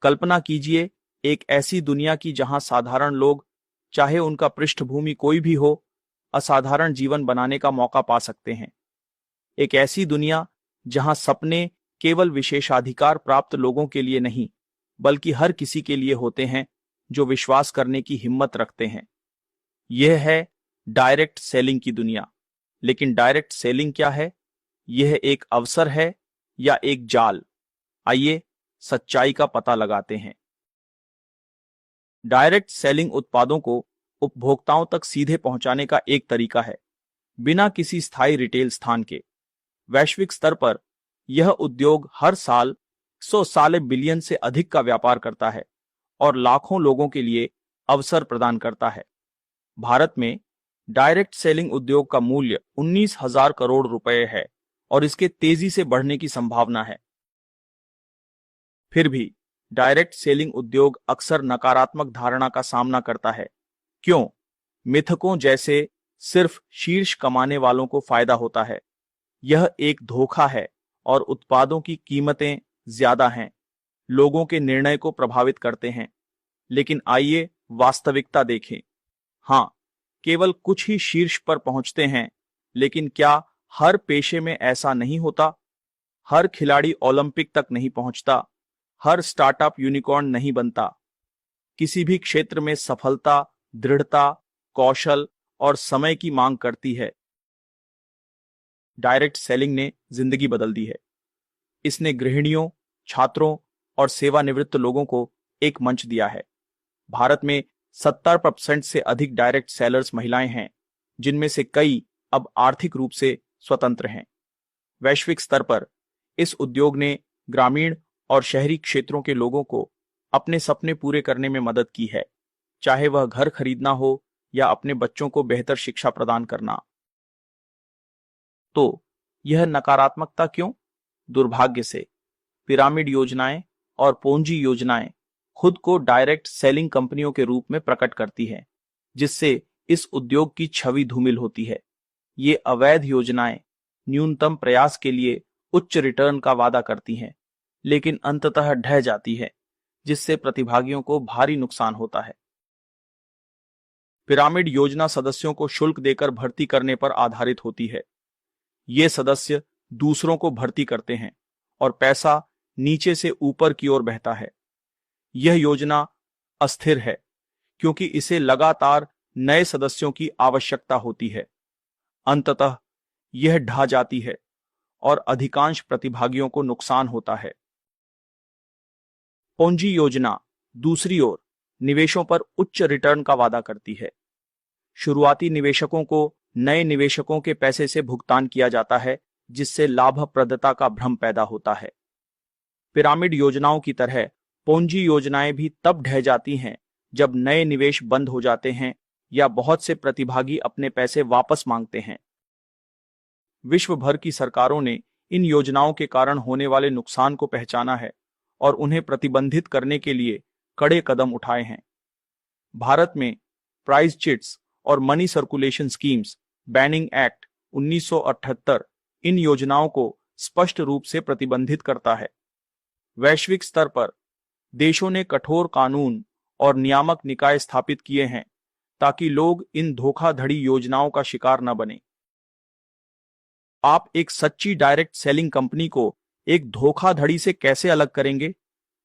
कल्पना कीजिए एक ऐसी दुनिया की जहां साधारण लोग, चाहे उनका पृष्ठभूमि कोई भी हो, असाधारण जीवन बनाने का मौका पा सकते हैं। एक ऐसी दुनिया जहां सपने केवल विशेषाधिकार प्राप्त लोगों के लिए नहीं, बल्कि हर किसी के लिए होते हैं जो विश्वास करने की हिम्मत रखते हैं। यह है डायरेक्ट सेलिंग की दुनिया। लेकिन डायरेक्ट सेलिंग क्या है? यह एक अवसर है या एक जाल? आइए सच्चाई का पता लगाते हैं। डायरेक्ट सेलिंग उत्पादों को उपभोक्ताओं तक सीधे पहुंचाने का एक तरीका है, बिना किसी स्थायी रिटेल स्थान के। वैश्विक स्तर पर यह उद्योग हर साल 100 बिलियन से अधिक का व्यापार करता है और लाखों लोगों के लिए अवसर प्रदान करता है। भारत में डायरेक्ट सेलिंग उद्योग का मूल्य 19,000 करोड़ रुपए है और इसके तेजी से बढ़ने की संभावना है। फिर भी डायरेक्ट सेलिंग उद्योग अक्सर नकारात्मक धारणा का सामना करता है। क्यों? मिथकों जैसे सिर्फ शीर्ष कमाने वालों को फायदा होता है, यह एक धोखा है और उत्पादों की कीमतें ज्यादा हैं, लोगों के निर्णय को प्रभावित करते हैं। लेकिन आइए वास्तविकता देखें। हाँ, केवल कुछ ही शीर्ष पर पहुंचते हैं, लेकिन क्या हर पेशे में ऐसा नहीं होता? हर खिलाड़ी ओलंपिक तक नहीं पहुंचता, हर स्टार्टअप यूनिकॉर्न नहीं बनता। किसी भी क्षेत्र में सफलता दृढ़ता, कौशल और समय की मांग करती है। डायरेक्ट सेलिंग ने जिंदगी बदल दी है। इसने गृहिणियों, छात्रों और सेवानिवृत्त लोगों को एक मंच दिया है। भारत में 70% से अधिक डायरेक्ट सेलर्स महिलाएं हैं, जिनमें से कई अब आर्थिक रूप से स्वतंत्र हैं। वैश्विक स्तर पर इस उद्योग ने ग्रामीण और शहरी क्षेत्रों के लोगों को अपने सपने पूरे करने में मदद की है, चाहे वह घर खरीदना हो या अपने बच्चों को बेहतर शिक्षा प्रदान करना। तो यह नकारात्मकता क्यों? दुर्भाग्य से पिरामिड योजनाएं और पोंजी योजनाएं खुद को डायरेक्ट सेलिंग कंपनियों के रूप में प्रकट करती हैं, जिससे इस उद्योग की छवि धूमिल होती है। ये अवैध योजनाएं न्यूनतम प्रयास के लिए उच्च रिटर्न का वादा करती हैं, लेकिन अंततः ढह जाती है, जिससे प्रतिभागियों को भारी नुकसान होता है। पिरामिड योजना सदस्यों को शुल्क देकर भर्ती करने पर आधारित होती है। ये सदस्य दूसरों को भर्ती करते हैं और पैसा नीचे से ऊपर की ओर बहता है। यह योजना अस्थिर है क्योंकि इसे लगातार नए सदस्यों की आवश्यकता होती है। अंततः यह ढह जाती है और अधिकांश प्रतिभागियों को नुकसान होता है। पोंजी योजना दूसरी ओर निवेशों पर उच्च रिटर्न का वादा करती है। शुरुआती निवेशकों को नए निवेशकों के पैसे से भुगतान किया जाता है, जिससे लाभप्रदता का भ्रम पैदा होता है। पिरामिड योजनाओं की तरह पोंजी योजनाएं भी तब ढह जाती हैं जब नए निवेश बंद हो जाते हैं या बहुत से प्रतिभागी अपने पैसे वापस मांगते हैं। विश्व भर की सरकारों ने इन योजनाओं के कारण होने वाले नुकसान को पहचाना है और उन्हें प्रतिबंधित करने के लिए कड़े कदम उठाए हैं। भारत में प्राइज चिट्स और money circulation schemes banning act 1978 इन योजनाओं को स्पष्ट रूप से प्रतिबंधित करता है। वैश्विक स्तर पर देशों ने कठोर कानून और नियामक निकाय स्थापित किए हैं ताकि लोग इन धोखाधड़ी योजनाओं का शिकार न बने। आप एक सच्ची डायरेक्ट सेलिंग कंपनी को एक धोखाधड़ी से कैसे अलग करेंगे?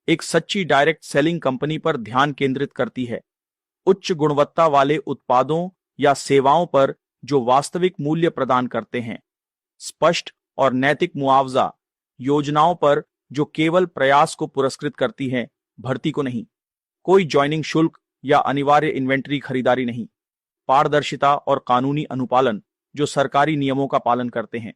एक सच्ची डायरेक्ट सेलिंग कंपनी पर ध्यान केंद्रित करती है, उच्च गुणवत्ता वाले उत्पादों या सेवाओं पर जो वास्तविक मूल्य प्रदान करते हैं, स्पष्ट और नैतिक मुआवजा योजनाओं पर जो केवल प्रयास को पुरस्कृत करती हैं, भर्ती को नहीं। कोई ज्वाइनिंग शुल्क या अनिवार्य इन्वेंट्री खरीदारी नहीं। पारदर्शिता और कानूनी अनुपालन जो सरकारी नियमों का पालन करते हैं।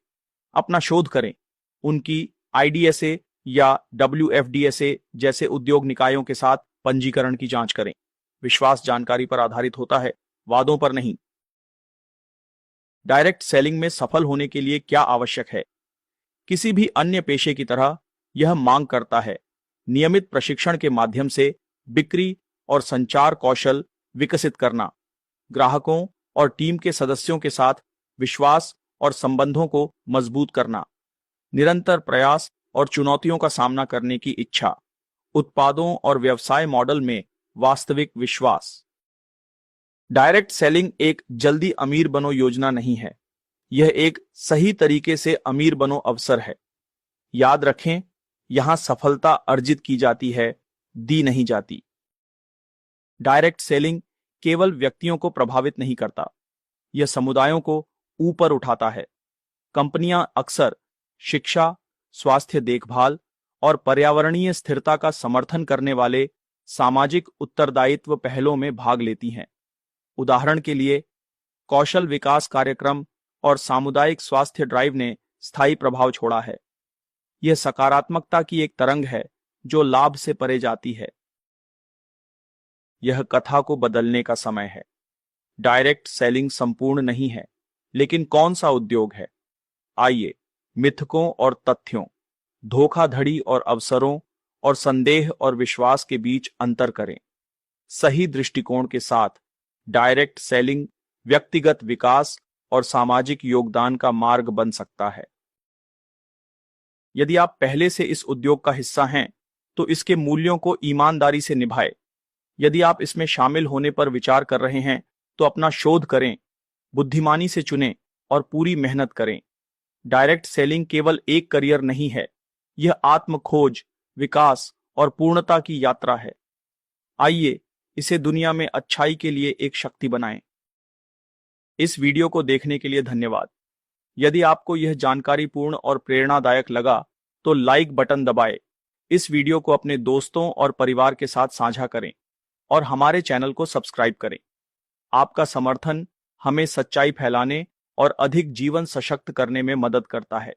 अपना शोध करें, उनकी आईडीएसए या डब्ल्यूएफडीएसए जैसे उद्योग निकायों के साथ पंजीकरण की जांच करें। विश्वास जानकारी पर आधारित होता है, वादों पर नहीं। डायरेक्ट सेलिंग में सफल होने के लिए क्या आवश्यक है? किसी भी अन्य पेशे की तरह यह मांग करता है नियमित प्रशिक्षण के माध्यम से बिक्री और संचार कौशल विकसित करना, ग्राहकों और टीम के सदस्यों के साथ विश्वास और संबंधों को मजबूत करना, निरंतर प्रयास और चुनौतियों का सामना करने की इच्छा, उत्पादों और व्यवसाय मॉडल में वास्तविक विश्वास। डायरेक्ट सेलिंग एक जल्दी अमीर बनो योजना नहीं है, यह एक सही तरीके से अमीर बनो अवसर है। याद रखें, यहां सफलता अर्जित की जाती है, दी नहीं जाती। डायरेक्ट सेलिंग केवल व्यक्तियों को प्रभावित नहीं करता, यह समुदायों को ऊपर उठाता है। कंपनियां अक्सर शिक्षा, स्वास्थ्य देखभाल और पर्यावरणीय स्थिरता का समर्थन करने वाले सामाजिक उत्तरदायित्व पहलों में भाग लेती हैं। उदाहरण के लिए, कौशल विकास कार्यक्रम और सामुदायिक स्वास्थ्य ड्राइव ने स्थायी प्रभाव छोड़ा है। यह सकारात्मकता की एक तरंग है जो लाभ से परे जाती है। यह कथा को बदलने का समय है। डायरेक्ट सेलिंग संपूर्ण नहीं है, लेकिन कौन सा उद्योग है? आइए मिथकों और तथ्यों, धोखाधड़ी और अवसरों और संदेह और विश्वास के बीच अंतर करें। सही दृष्टिकोण के साथ डायरेक्ट सेलिंग व्यक्तिगत विकास और सामाजिक योगदान का मार्ग बन सकता है। यदि आप पहले से इस उद्योग का हिस्सा हैं, तो इसके मूल्यों को ईमानदारी से निभाएं। यदि आप इसमें शामिल होने पर विचार कर रहे हैं, तो अपना शोध करें, बुद्धिमानी से चुनें और पूरी मेहनत करें। डायरेक्ट सेलिंग केवल एक करियर नहीं है, यह आत्म खोज, विकास और पूर्णता की यात्रा है। आइए इसे दुनिया में अच्छाई के लिए एक शक्ति बनाएं। इस वीडियो को देखने के लिए धन्यवाद। यदि आपको यह जानकारीपूर्ण और प्रेरणादायक लगा, तो लाइक बटन दबाएं। इस वीडियो को अपने दोस्तों और परिवार के साथ साझा करें और हमारे चैनल को सब्सक्राइब करें। आपका समर्थन हमें सच्चाई फैलाने और अधिक जीवन सशक्त करने में मदद करता है।